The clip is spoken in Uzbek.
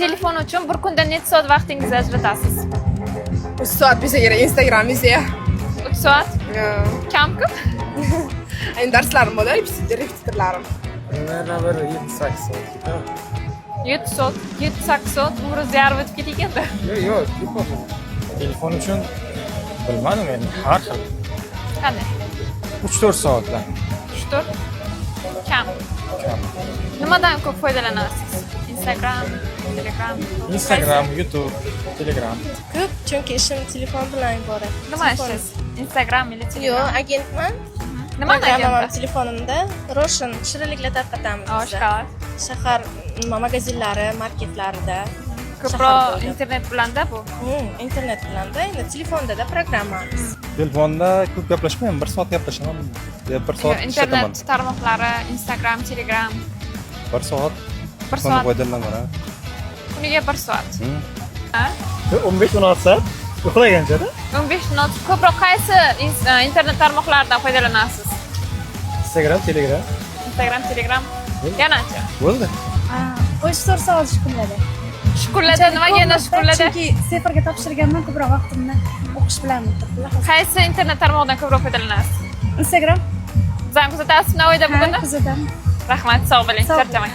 telefon uchun bir kunda necha soat vaqtingizni ajratasiz? 3 soat bo'lsa kerak Instagramingizda. 3 soat? Kam-ku? Endi darslarim bo'ladi, repetitorlarim. Mana bir 7-8 soat ketadi. 7 soat, 7-8 soat umringizni yarib o'tib ketganda. Yo'q, telefon uchun bilmadim endi, har xil. Qanday? 3-4 soatdan. 3-4? Kam. Nimadan ko'p foydalanasiz? Instagram, Telegram, Instagram, YouTube, Telegram. Ko'p, chunki ishim telefon bilan iborat. Nima ishingiz? Instagram yoki Telegram? Yo'q, agentman. Nimani Programmam agenti? telefonimda Roshan shirinliklar tarqatamiz. Oshkor. Shahar magazinlari, marketlarida. Ko'proq internet bilanda bu. Internet bilanda, endi telefonda programmamiz. Telefonda ko'p gaplashmayman, 1 soat gaplashaman. 1 soat ishlataman. Internet tarmoqlari, Instagram, Telegram. 1 soat. 1 soat. Foydalanaman. Kuniga 1 soat. Ha? 15-16 soat uxlagancha-da. 15 minut. Ko'proq qaysi internet tarmoqlaridan foydalanasiz? Instagram, Telegram. Instagram, Telegram. Yanachi. Bo'ldi. 3-4 soat shukurladi. Shukurladi, nimaga endi shukurladi? Chunki seferga topshirganman, ko'proq vaqtimni o'qish bilan o'tirdim. Qaysi internet tarmog'idan ko'proq foydalanasiz? Instagram. Bizani kuzatasizmi Navoiyda bugun? Kuzataman. Rahmat, sog' bo'ling, charchamang.